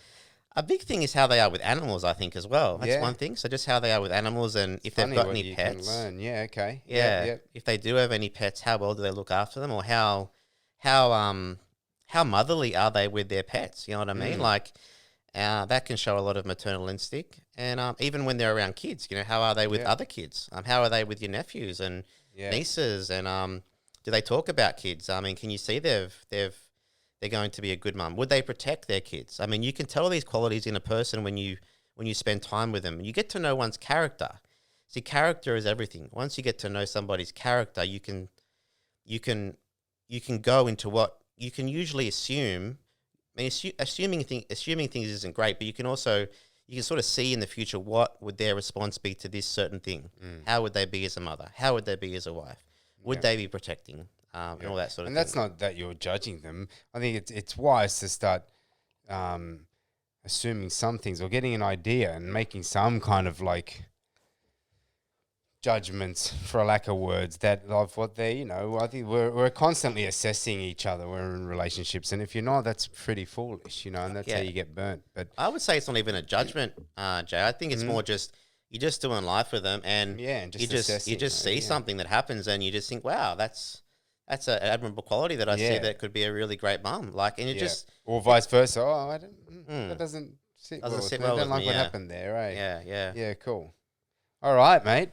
Speaker 2: a big thing is how they are with animals, I think, as well. That's one thing. So just how they are with animals, and if they've got any pets.
Speaker 1: Can learn. Yeah. Okay.
Speaker 2: Yeah. If they do have any pets, how well do they look after them, or how motherly are they with their pets? You know what I mean? Like. That can show a lot of maternal instinct, and even when they're around kids, you know, how are they with other kids? How are they with your nephews and nieces? And do they talk about kids? I mean, can you see they're going to be a good mum? Would they protect their kids? I mean, you can tell these qualities in a person when you spend time with them. You get to know one's character. See, character is everything. Once you get to know somebody's character, you can go into what you can usually assume. I mean, assuming things isn't great, but you can sort of see in the future what would their response be to this certain thing. How would they be as a mother? How would they be as a wife? Would they be protecting and all that sort of thing?
Speaker 1: And that's not that you're judging them. I think it's wise to start assuming some things or getting an idea and making some kind of like judgments, for a lack of words, that of what they, you know, I think we're constantly assessing each other. We're in relationships, and if you're not, that's pretty foolish, you know, and that's how you get burnt. But
Speaker 2: I would say it's not even a judgment, Jay. I think it's more just you're just doing life with them, and
Speaker 1: and
Speaker 2: you just see something that happens, and you just think, wow, that's an admirable quality that I see that could be a really great mum. Like, and you just
Speaker 1: or vice versa. Oh, I don't. That doesn't sit well.
Speaker 2: sit
Speaker 1: I
Speaker 2: well
Speaker 1: don't
Speaker 2: with
Speaker 1: like
Speaker 2: me,
Speaker 1: what happened there, right?
Speaker 2: Yeah.
Speaker 1: Cool. All right, mate.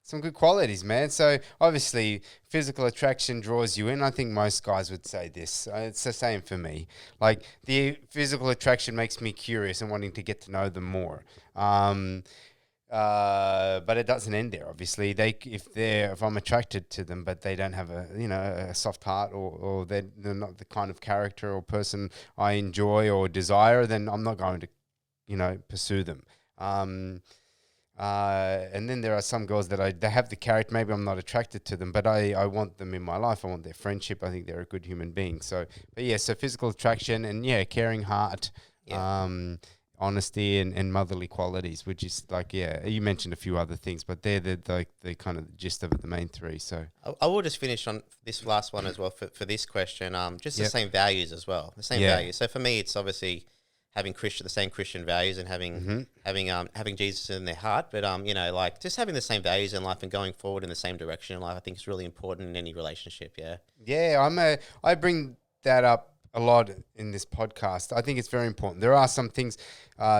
Speaker 1: Some good qualities, man. So obviously, physical attraction draws you in. I think most guys would say this. It's the same for me. Like, the physical attraction makes me curious and wanting to get to know them more. But it doesn't end there. Obviously, if I'm attracted to them, but they don't have a soft heart, or they're not the kind of character or person I enjoy or desire, then I'm not going to, pursue them. And then there are some girls that they have the character. Maybe I'm not attracted to them, but I want them in my life. I want their friendship. I think they're a good human being. So physical attraction and caring heart, honesty and motherly qualities, which is like, you mentioned a few other things, but they're the kind of gist of it, the main three. So
Speaker 2: I will just finish on this last one as well for this question. Just the same values as well, the same values. So for me, it's obviously having the same Christian values and having Jesus in their heart, but like just having the same values in life and going forward in the same direction in life, I think is really important in any relationship.
Speaker 1: I bring that up a lot in this podcast. I think it's very important. There are some things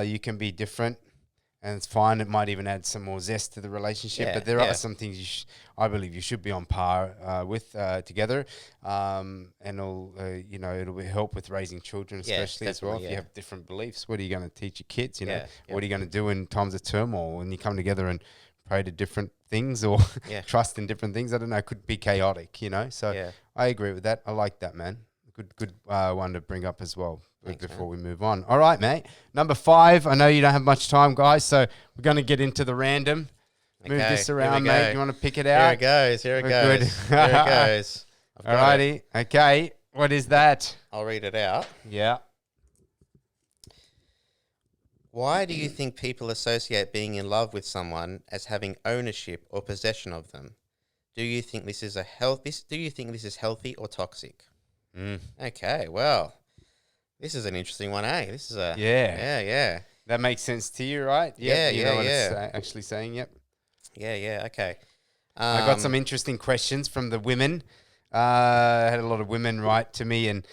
Speaker 1: you can be different, and it's fine. It might even add some more zest to the relationship. But there are some things I believe you should be on par with together, and it'll help with raising children, especially as well. If you have different beliefs, what are you going to teach your kids? What are you going to do in times of turmoil when you come together and pray to different things or trust in different things? I don't know. It could be chaotic, So I agree with that. I like that, man. Good one to bring up as well. Thanks, before we move on. All right, mate. Number 5. I know you don't have much time, guys, so we're going to get into the random. Move this around, mate. You want to pick it out?
Speaker 2: Here it goes. Here it goes.
Speaker 1: All righty. Okay. What is that?
Speaker 2: I'll read it out.
Speaker 1: Yeah.
Speaker 2: Why do you think people associate being in love with someone as having ownership or possession of them? Do you think this is healthy or toxic? Okay, well, this is an interesting one, eh? This is yeah.
Speaker 1: That makes sense to you, right? Yep, you know what it's actually saying. Yep.
Speaker 2: Yeah. Okay.
Speaker 1: I got some interesting questions from the women. I had a lot of women write to me and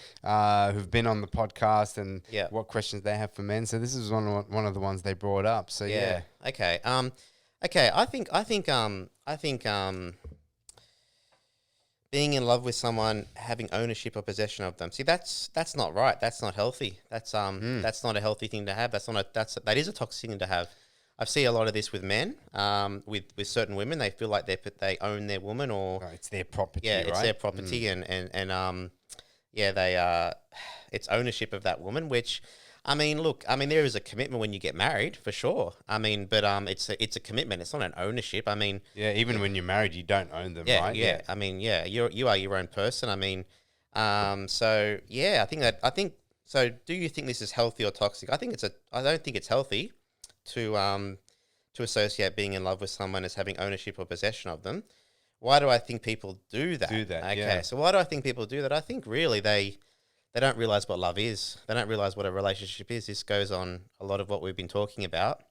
Speaker 1: who've been on the podcast and what questions they have for men. So this is one of the ones they brought up. So yeah.
Speaker 2: Okay. I think being in love with someone, having ownership or possession of them. See, that's not right. That's not healthy. That's not a healthy thing to have. That is a toxic thing to have. I see a lot of this with men, with certain women. They feel like they own their woman, or
Speaker 1: it's their property.
Speaker 2: Yeah, it's their property, and it's ownership of that woman. Which, there is a commitment when you get married, for sure. But it's a commitment. It's not an ownership.
Speaker 1: Even when you're married, you don't own them, right?
Speaker 2: Yeah. You are your own person. So do you think this is healthy or toxic? I don't think it's healthy to associate being in love with someone as having ownership or possession of them. Why do I think people do that? Okay, so why do I think people do that? I think really they don't realize what love is. They don't realize what a relationship is. This goes on a lot of what we've been talking about.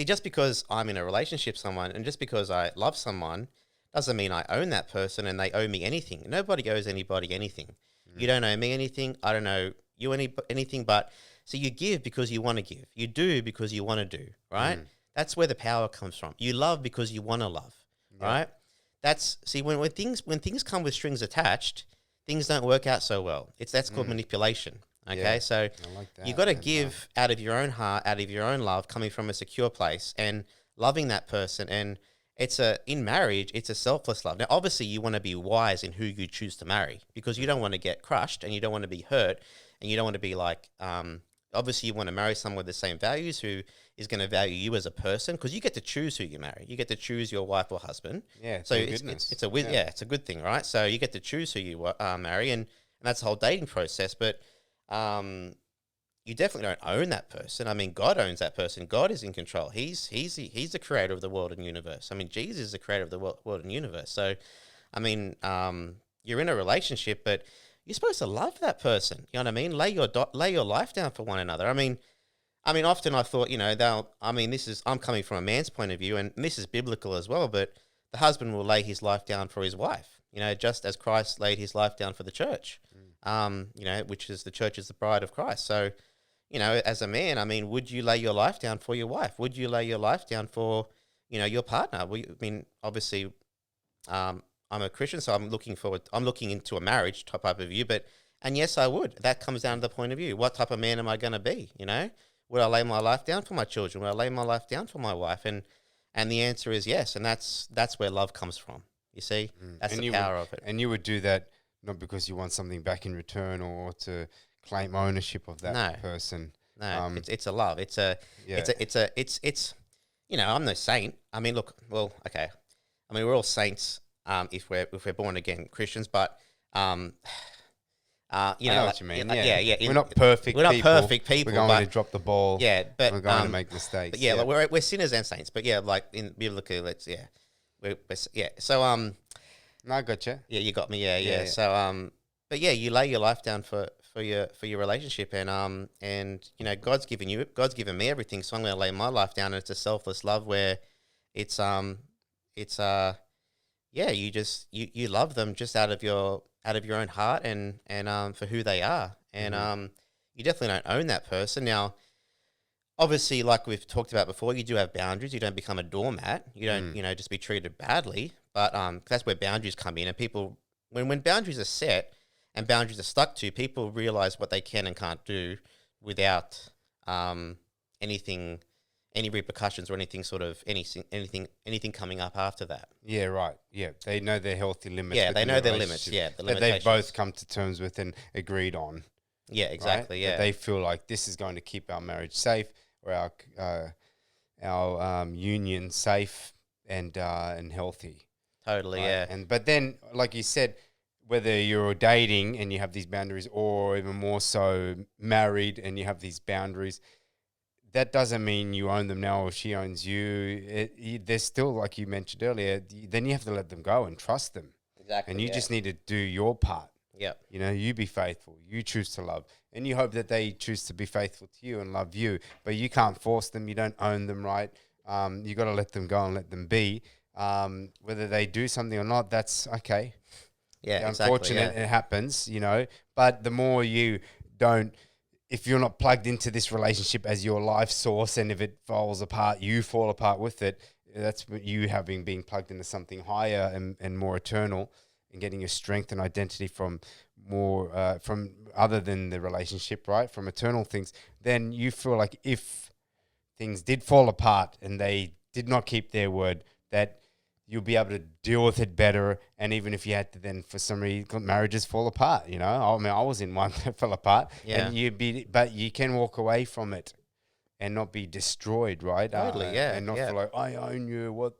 Speaker 2: Just because I'm in a relationship with someone and just because I love someone doesn't mean I own that person and they owe me anything. Nobody owes anybody anything. You don't owe me anything. I don't owe you anything, but so you give because you want to give. You do because you want to do, right? That's where the power comes from. You love because you want to love, right? When things come with strings attached, things don't work out so well. That's called manipulation. Okay, so like you got to give out of your own heart, out of your own love, coming from a secure place and loving that person. And in marriage, it's a selfless love. Now, obviously, you want to be wise in who you choose to marry because you don't want to get crushed and you don't want to be hurt and you don't want to be like, obviously, you want to marry someone with the same values who is going to value you as a person because you get to choose who you marry. You get to choose your wife or husband.
Speaker 1: Yeah,
Speaker 2: so it's a good thing, right? So you get to choose who you marry, and that's the whole dating process. But you definitely don't own that person. I mean, God owns that person. God is in control. He's the creator of the world and universe. I mean, Jesus is the creator of the world and universe. So, I mean, you're in a relationship, but you're supposed to love that person. You know what I mean? Lay your life down for one another. I mean, often I thought, I'm coming from a man's point of view, and this is biblical as well, but the husband will lay his life down for his wife, just as Christ laid his life down for the church, which is the church is the bride of Christ. So, as a man, I mean, would you lay your life down for your wife? Would you lay your life down for, your partner? Obviously, I'm a Christian, so I'm looking into a marriage type of view, and yes, I would. That comes down to the point of view. What type of man am I going to be, Would I lay my life down for my children? Would I lay my life down for my wife? And the answer is yes. And that's where love comes from. You see, that's the power of it.
Speaker 1: And you would do that not because you want something back in return or to claim ownership of that person.
Speaker 2: No, it's a love. It's I'm no saint. I mean, look, well, okay. I mean, we're all saints if we're born again Christians, but
Speaker 1: I know what you mean.
Speaker 2: Yeah.
Speaker 1: We're not perfect.
Speaker 2: We're not perfect people.
Speaker 1: We're going to drop the ball.
Speaker 2: Yeah, but
Speaker 1: we're going to make mistakes.
Speaker 2: But like we're sinners and saints. But like in biblically, So
Speaker 1: no, I gotcha.
Speaker 2: Yeah, you got me. Yeah. So but you lay your life down for your relationship, and God's given me everything, so I'm going to lay my life down. And it's a selfless love where it's you love them just out of your own heart and for who they are, and you definitely don't own that person. Now, obviously, like we've talked about before, you do have boundaries. You don't become a doormat. You don't just be treated badly. But that's where boundaries come in, and people when boundaries are set and boundaries are stuck to, people realize what they can and can't do without any repercussions or anything coming up after that.
Speaker 1: Yeah, right. Yeah, they know their healthy limits.
Speaker 2: Yeah, they know their limits. Yeah, the
Speaker 1: that they've both come to terms with and agreed on.
Speaker 2: Yeah, exactly.
Speaker 1: Right?
Speaker 2: Yeah,
Speaker 1: that they feel like this is going to keep our marriage safe or our union safe and healthy.
Speaker 2: Totally. Right?
Speaker 1: Yeah. But then, like you said, whether you're dating and you have these boundaries, or even more so married and you have these boundaries, that doesn't mean you own them now or she owns you. There's still, like you mentioned earlier, then you have to let them go and trust them.
Speaker 2: Exactly.
Speaker 1: And you just need to do your part.
Speaker 2: Yeah.
Speaker 1: You be faithful. You choose to love. And you hope that they choose to be faithful to you and love you. But you can't force them. You don't own them, right? You got to let them go and let them be. Whether they do something or not, that's okay.
Speaker 2: Yeah,
Speaker 1: unfortunate, it happens, But the more you don't, if you're not plugged into this relationship as your life source, and if it falls apart, you fall apart with it. That's you being plugged into something higher and more eternal, and getting your strength and identity from more from other than the relationship, right? From eternal things. Then you feel like if things did fall apart and they did not keep their word, that you'll be able to deal with it better. And even if you had to then, for some reason, marriages fall apart, I mean, I was in one that fell apart.
Speaker 2: Yeah.
Speaker 1: And but you can walk away from it and not be destroyed, right?
Speaker 2: Totally, yeah.
Speaker 1: And not feel like, I own you,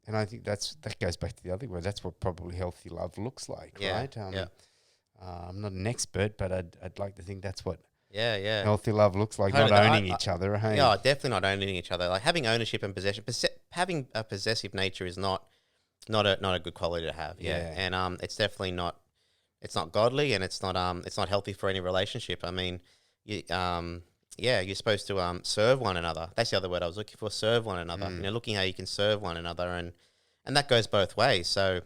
Speaker 1: and I think that goes back to the other word. That's what probably healthy love looks like, right? I'm not an expert, but I'd like to think that's what healthy love looks like, not owning each other. Hey?
Speaker 2: Yeah, definitely not owning each other. Like having ownership and possession. Having a possessive nature is not a good quality to have. Yeah. And it's definitely not. It's not godly, and it's not healthy for any relationship. I mean, you're supposed to serve one another. That's the other word I was looking for. Serve one another. Looking how you can serve one another, and that goes both ways. So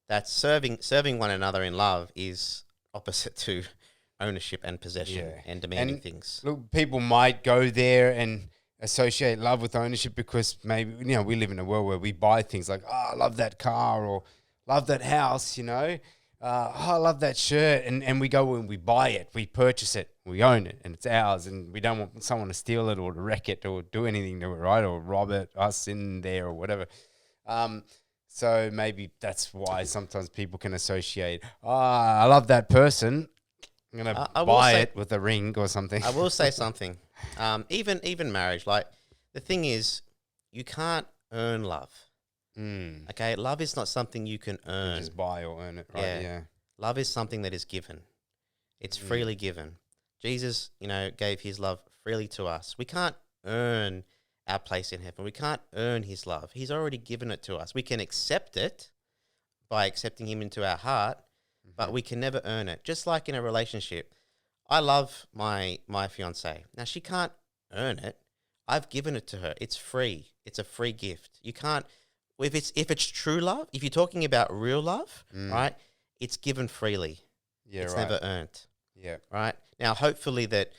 Speaker 2: that's serving one another in love is opposite to ownership and possession and demanding things.
Speaker 1: Look, people might go there and associate love with ownership because maybe we live in a world where we buy things like, I love that car, or love that house, I love that shirt, and we go and we buy it, we purchase it, we own it, and it's ours, and we don't want someone to steal it or to wreck it or do anything to it, right, or rob us in there or whatever. So maybe that's why sometimes people can associate, I love that person, I'm going to buy it with a ring or something.
Speaker 2: I will say something. Even marriage, like the thing is, you can't earn love. Okay, love is not something you can earn.
Speaker 1: You just buy or earn it, right? Yeah.
Speaker 2: Love is something that is given. It's freely given. Jesus, gave his love freely to us. We can't earn our place in heaven. We can't earn his love. He's already given it to us. We can accept it by accepting him into our heart, but we can never earn it. Just like in a relationship, I love my fiance. Now, she can't earn it. I've given it to her. It's free. It's a free gift. You can't, if it's true love, if you're talking about real love, right, it's given freely.
Speaker 1: Yeah,
Speaker 2: it's
Speaker 1: right.
Speaker 2: never earned.
Speaker 1: Yeah.
Speaker 2: Right. Now, hopefully that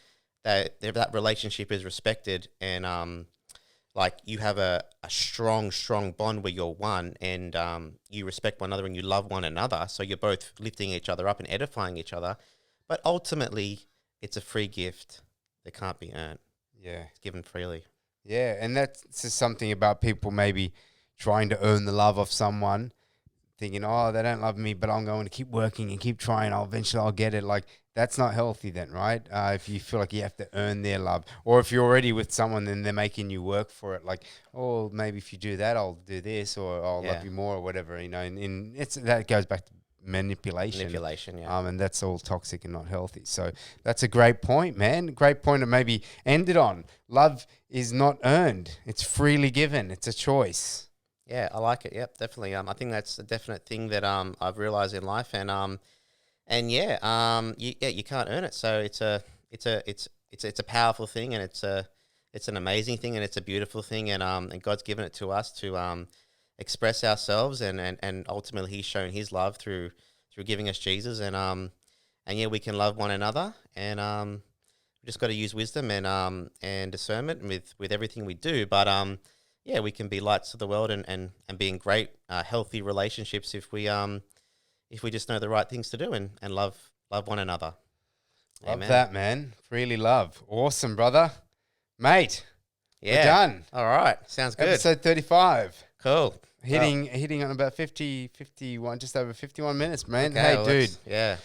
Speaker 2: relationship is respected, and like you have a strong bond where you're one, and you respect one another and you love one another. So you're both lifting each other up and edifying each other. But ultimately, it's a free gift that can't be earned.
Speaker 1: Yeah.
Speaker 2: It's given freely.
Speaker 1: Yeah. And that's just something about people maybe trying to earn the love of someone, thinking, oh, they don't love me, but I'm going to keep working and keep trying. Eventually I'll get it. Like, that's not healthy then, right? If you feel like you have to earn their love, or if you're already with someone, then they're making you work for it. Like, oh, maybe if you do that, I'll do this, or I'll love you more, or whatever, and that goes back to manipulation,
Speaker 2: yeah.
Speaker 1: And that's all toxic and not healthy. So that's a great point, man. Great point to maybe end it on. Love is not earned. It's freely given. It's a choice.
Speaker 2: Yeah, I like it. Yep, definitely. I think that's a definite thing that I've realized in life, and you can't earn it. So it's a powerful thing, and it's an amazing thing, and it's a beautiful thing, and God's given it to us to express ourselves, and ultimately He's shown His love through giving us Jesus, and we can love one another, and we just got to use wisdom and discernment with everything we do, but we can be lights to the world and be in great healthy relationships if we just know the right things to do and love one another.
Speaker 1: Love
Speaker 2: Amen.
Speaker 1: that, man. Freely love. Awesome, brother. Mate,
Speaker 2: Yeah.
Speaker 1: we're done.
Speaker 2: All right. Sounds good.
Speaker 1: Episode 35.
Speaker 2: Cool.
Speaker 1: Hitting on about 51, just over 51 minutes, man.
Speaker 2: Okay,
Speaker 1: Hey,
Speaker 2: well,
Speaker 1: dude.
Speaker 2: Yeah.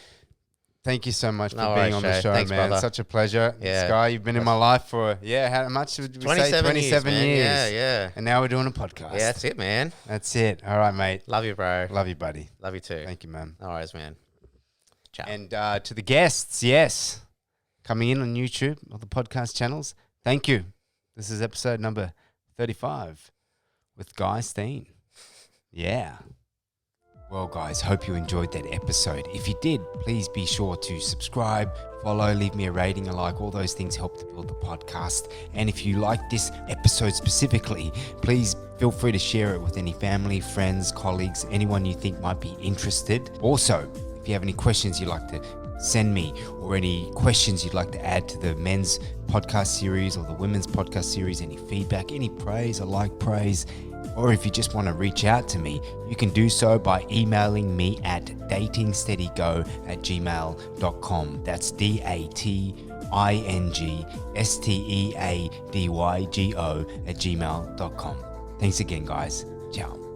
Speaker 1: Thank you so much for
Speaker 2: No
Speaker 1: being
Speaker 2: worries,
Speaker 1: on the
Speaker 2: Shay.
Speaker 1: show,
Speaker 2: Thanks,
Speaker 1: man.
Speaker 2: brother.
Speaker 1: Such a pleasure.
Speaker 2: Yeah.
Speaker 1: Sky, you've been in my life for, how much would we say? 27 years.
Speaker 2: Yeah.
Speaker 1: And now we're doing a podcast.
Speaker 2: Yeah, that's it, man.
Speaker 1: That's it. All right, mate.
Speaker 2: Love you, bro.
Speaker 1: Love you, buddy.
Speaker 2: Love you too.
Speaker 1: Thank you, man.
Speaker 2: No worries, man. Ciao.
Speaker 1: And to the guests, yes, coming in on YouTube or the podcast channels, thank you. This is episode number 35 with Guy Stein. Yeah. Well, guys, hope you enjoyed that episode. If you did, please be sure to subscribe, follow, leave me a rating, a like. All those things help to build the podcast. And if you like this episode specifically, please feel free to share it with any family, friends, colleagues, anyone you think might be interested. Also, if you have any questions you'd like to send me, or any questions you'd like to add to the men's podcast series or the women's podcast series, any feedback, any praise, I like praise, or if you just want to reach out to me, you can do so by emailing me at datingsteadygo@gmail.com. That's DATINGSTEADYGO@gmail.com. Thanks again, guys. Ciao.